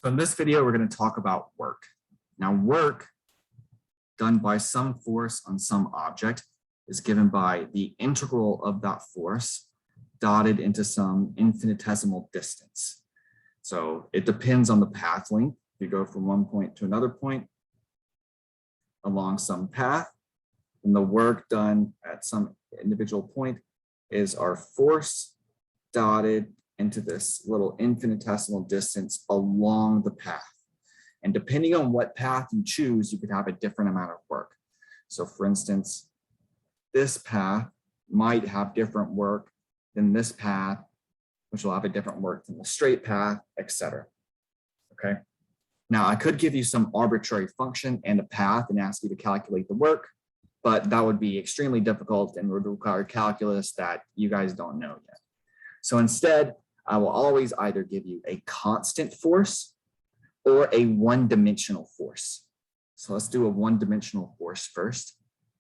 So in this video, we're going to talk about work. Now, work done by some force on some object is given by the integral of that force dotted into some infinitesimal distance. So it depends on the path length. You go from one point to another point along some path, and the work done at some individual point is our force dotted into this little infinitesimal distance along the path. And depending on what path you choose, you could have a different amount of work. So for instance, this path might have different work than this path, which will have a different work than the straight path, etc. Okay. Now I could give you some arbitrary function and a path and ask you to calculate the work, but that would be extremely difficult and would require calculus that you guys don't know yet. So instead, I will always either give you a constant force or a one-dimensional force. So let's do a one-dimensional force first.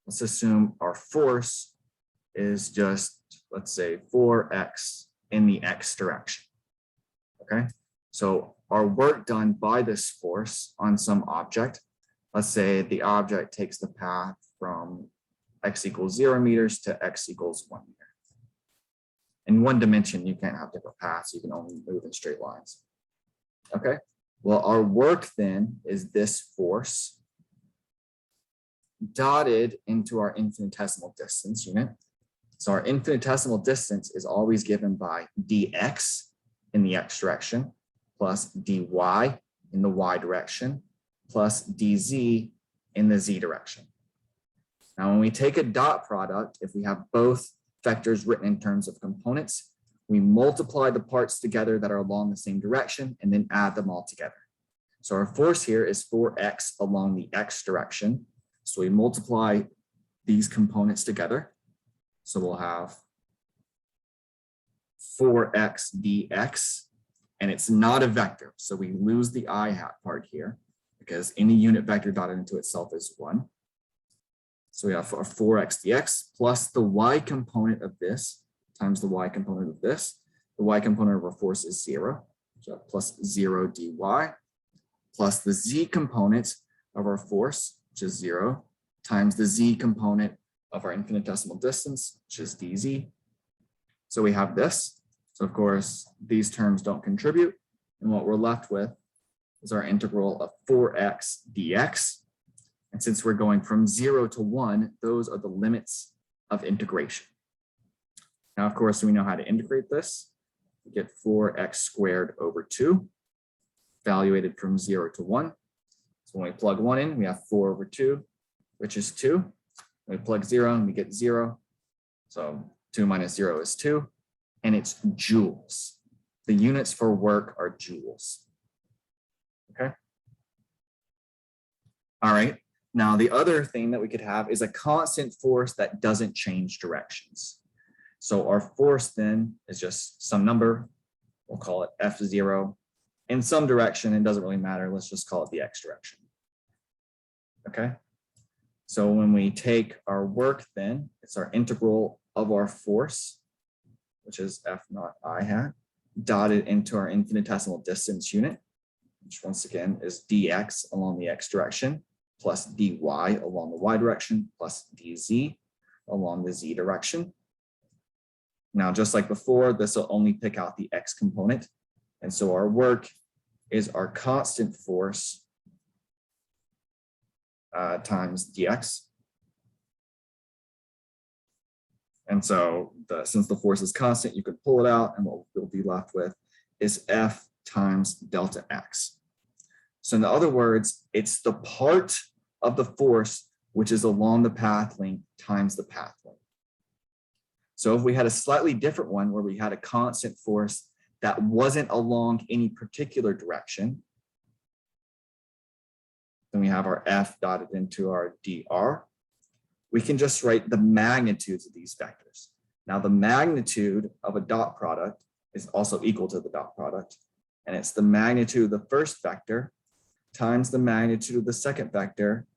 Let's assume our force is just, let's say 4x in the x direction. Okay, so our work done by this force on some object, let's say the object takes the path from x equals 0 meters to x equals 1 meter. In one dimension, you can't have different paths. You can only move in straight lines. Okay, well, our work then is this force dotted into our infinitesimal distance unit. So our infinitesimal distance is always given by dx in the x direction plus dy in the y direction plus dz in the z direction. Now, when we take a dot product, if we have both vectors written in terms of components, we multiply the parts together that are along the same direction and then add them all together. So our force here is 4x along the x direction. So we multiply these components together. So we'll have 4x dx, and it's not a vector. So we lose the I hat part here because any unit vector dotted into itself is 1. So we have our 4x dx plus the y component of this times the y component of this. The y component of our force is 0, so plus 0 dy, plus the z component of our force, which is 0, times the z component of our infinitesimal distance, which is dz. So we have this. So of course, these terms don't contribute. And what we're left with is our integral of 4x dx. And since we're going from 0 to 1, those are the limits of integration. Now, of course, we know how to integrate this. We get 4x squared over 2, evaluated from 0 to 1. So when we plug 1 in, we have 4 over 2, which is 2. When we plug 0 in, we get 0. So 2 minus 0 is 2, and it's joules. The units for work are joules. Okay. All right. Now, the other thing that we could have is a constant force that doesn't change directions. So our force then is just some number. We'll call it F0. In some direction, it doesn't really matter. Let's just call it the x direction. Okay. So when we take our work then, it's our integral of our force, which is F naught I hat, dotted into our infinitesimal distance unit, which once again is dx along the x direction, plus dy along the y direction, plus dz along the z direction. Now, just like before, this will only pick out the x component. And so our work is our constant force times dx. And so since the force is constant, you can pull it out, and what we'll be left with is F times delta x. So in other words, it's the part of the force which is along the path length times the path length. So if we had a slightly different one where we had a constant force that wasn't along any particular direction, then we have our F dotted into our dr. We can just write the magnitudes of these vectors. Now, the magnitude of a dot product is also equal to the dot product, and it's the magnitude of the first vector times the magnitude of the second vector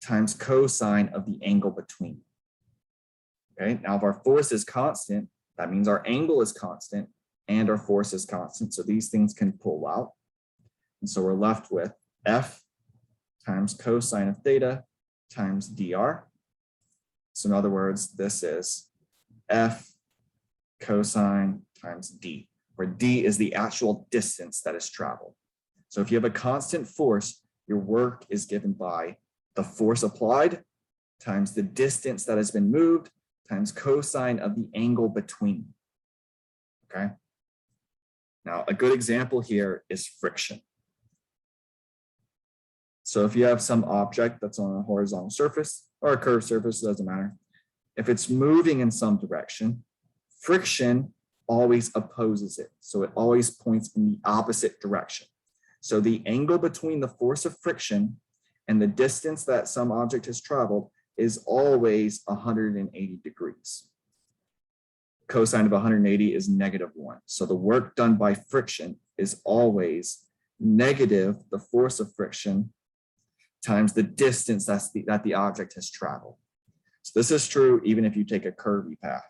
times cosine of the angle between. Okay, now if our force is constant, that means our angle is constant and our force is constant. So these things can pull out. And so we're left with F times cosine of theta times dr. So in other words, this is F cosine times d, where d is the actual distance that is traveled. So if you have a constant force, your work is given by the force applied times the distance that has been moved times cosine of the angle between. Okay. Now, a good example here is friction. So if you have some object that's on a horizontal surface or a curved surface, it doesn't matter. If it's moving in some direction, friction always opposes it. So it always points in the opposite direction. So the angle between the force of friction and the distance that some object has traveled is always 180 degrees. Cosine of 180 is -1. So the work done by friction is always negative the force of friction times the distance that the object has traveled. So this is true even if you take a curvy path.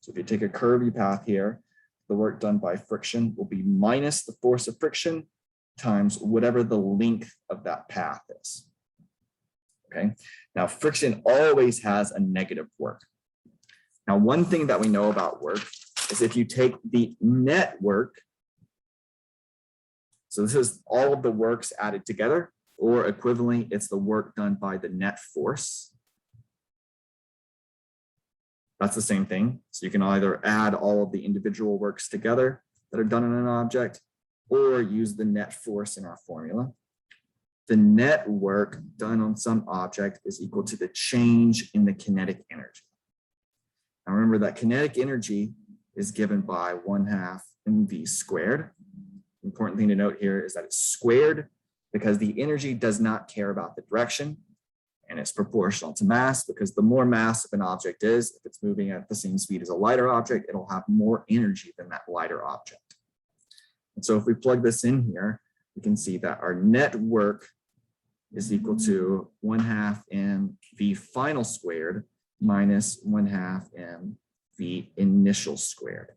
So if you take a curvy path here, the work done by friction will be minus the force of friction times whatever the length of that path is. Okay, now friction always has a negative work. Now, one thing that we know about work is if you take the net work, so this is all of the works added together, or equivalently, it's the work done by the net force. That's the same thing. So you can either add all of the individual works together that are done on an object, or use the net force in our formula. The net work done on some object is equal to the change in the kinetic energy. Now remember that kinetic energy is given by 1/2 mv squared. Important thing to note here is that it's squared because the energy does not care about the direction, and it's proportional to mass because the more mass of an object is, if it's moving at the same speed as a lighter object, it'll have more energy than that lighter object. And so if we plug this in here, we can see that our net work is equal to 1/2 mv final squared minus 1/2 mv initial squared.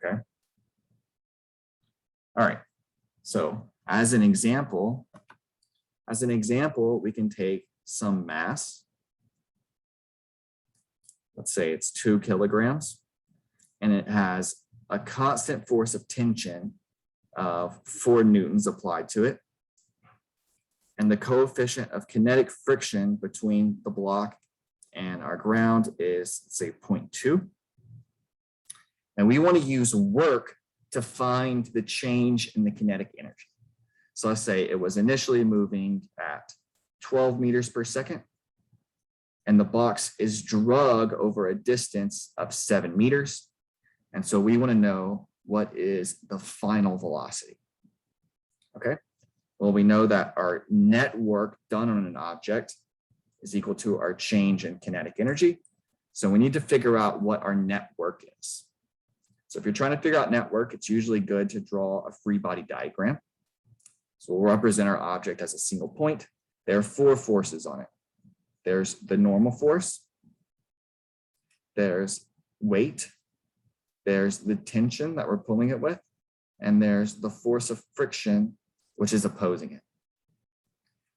Okay. All right. So as an example, we can take some mass. Let's say it's 2 kilograms, and it has a constant force of tension of 4 newtons applied to it. And the coefficient of kinetic friction between the block and our ground is, say, 0.2. And we want to use work to find the change in the kinetic energy. So let's say it was initially moving at 12 meters per second, and the box is drug over a distance of 7 meters. And so we want to know what is the final velocity. Okay. Well, we know that our net work done on an object is equal to our change in kinetic energy. So we need to figure out what our net work is. So if you're trying to figure out net work, it's usually good to draw a free body diagram. So we'll represent our object as a single point. There are 4 forces on it. There's the normal force, there's weight, there's the tension that we're pulling it with, and there's the force of friction, which is opposing it.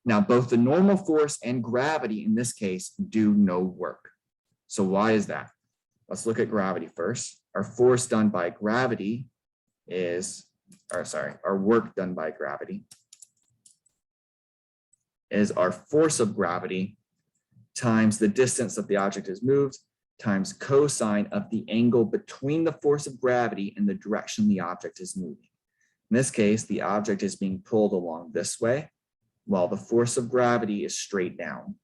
Now, both the normal force and gravity in this case do no work. So why is that? Let's look at gravity first. Our force done by gravity is, our work done by gravity is our force of gravity times the distance that the object has moved times cosine of the angle between the force of gravity and the direction the object is moving. In this case, the object is being pulled along this way, while the force of gravity is straight down.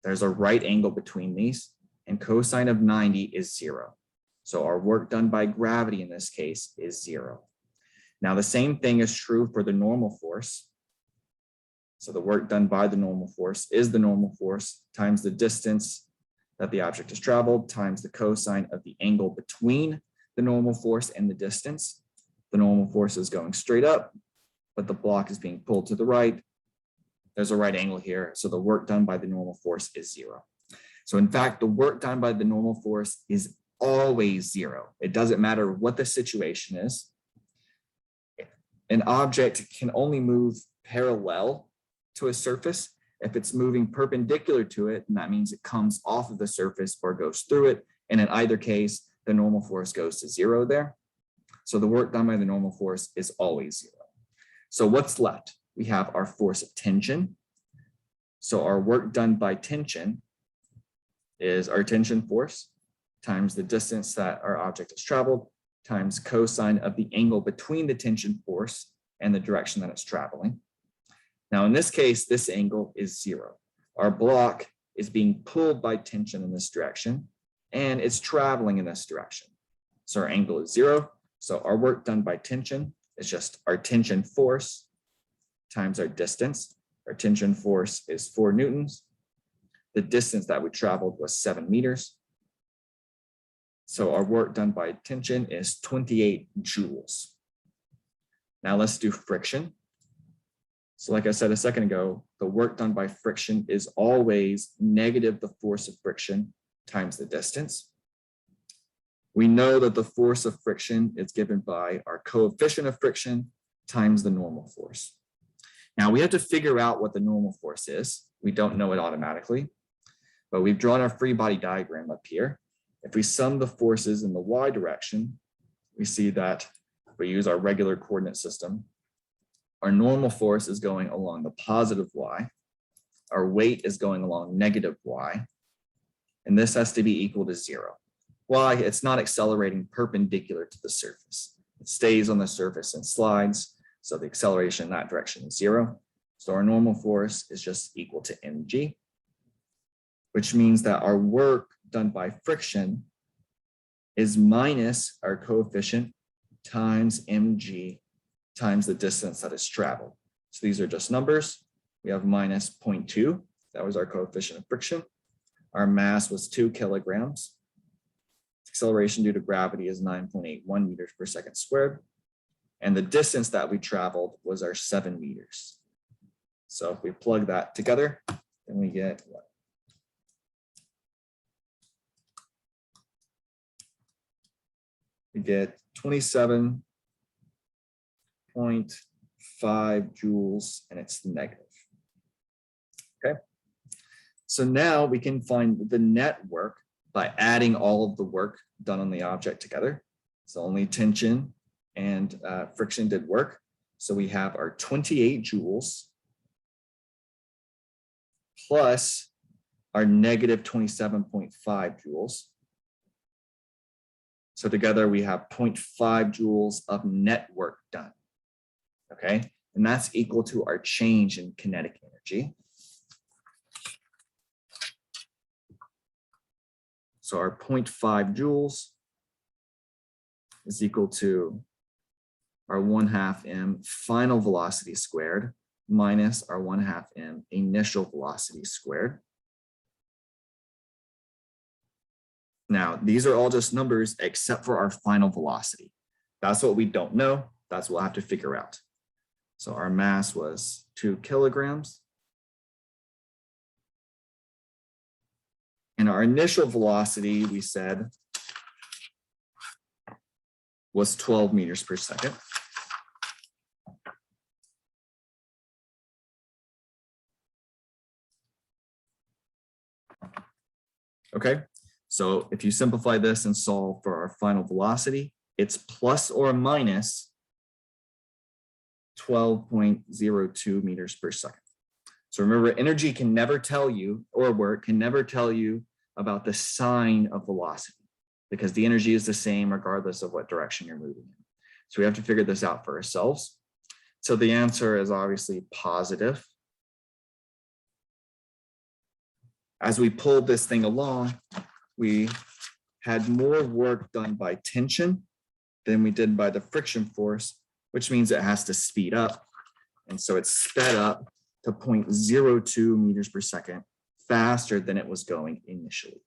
There's a right angle between these, and cosine of 90 is 0. So our work done by gravity in this case is 0. Now the same thing is true for the normal force. So the work done by the normal force is the normal force times the distance that the object has traveled times the cosine of the angle between the normal force and the distance. The normal force is going straight up, but the block is being pulled to the right. There's a right angle here, so the work done by the normal force is 0. So in fact, the work done by the normal force is always 0. It doesn't matter what the situation is. an object can only move parallel to a surface. If it's moving perpendicular to it, and that means it comes off of the surface or goes through it. And in either case, the normal force goes to zero there. So the work done by the normal force is always zero. So what's left? We have our force of tension. So our work done by tension is our tension force times the distance that our object has traveled times cosine of the angle between the tension force and the direction that it's traveling. Now, in this case, this angle is zero. Our block is being pulled by tension in this direction, and it's traveling in this direction. So our angle is zero. So our work done by tension is just our tension force times our distance. Our tension force is 4 newtons. The distance that we traveled was 7 meters. So our work done by tension is 28 joules. Now let's do friction. So like I said a second ago, the work done by friction is always negative the force of friction times the distance. We know that the force of friction is given by our coefficient of friction times the normal force. Now we have to figure out what the normal force is. We don't know it automatically, but we've drawn our free body diagram up here. If we sum the forces in the y direction, we see that if we use our regular coordinate system, our normal force is going along the positive y, our weight is going along negative y, and this has to be equal to zero. Why? It's not accelerating perpendicular to the surface. It stays on the surface and slides, so the acceleration in that direction is zero. So our normal force is just equal to mg, which means that our work done by friction is minus our coefficient times mg times the distance that is traveled. So these are just numbers. We have minus 0.2. That was our coefficient of friction. Our mass was 2 kilograms. Acceleration due to gravity is 9.81 meters per second squared. And the distance that we traveled was our 7 meters. So if we plug that together, then we get what? We get 27.5 joules, and it's negative. Okay. So now we can find the net work by adding all of the work done on the object together. So only tension and friction did work. So we have our 28 joules plus our negative 27.5 joules. So together we have 0.5 joules of net work done, okay? And that's equal to our change in kinetic energy. So our 0.5 joules is equal to our 1/2 m final velocity squared minus our 1/2 m initial velocity squared. Now, these are all just numbers except for our final velocity. That's what we don't know. That's what we'll have to figure out. So our mass was 2 kilograms. And our initial velocity, we said, was 12 meters per second. Okay. So if you simplify this and solve for our final velocity, it's plus or minus 12.02 meters per second. So remember, energy can never tell you, or work can never tell you about the sign of velocity, because the energy is the same regardless of what direction you're moving in. So we have to figure this out for ourselves. So the answer is obviously positive. As we pulled this thing along, we had more work done by tension than we did by the friction force, which means it has to speed up. And so it's sped up to 0.02 meters per second faster than it was going initially.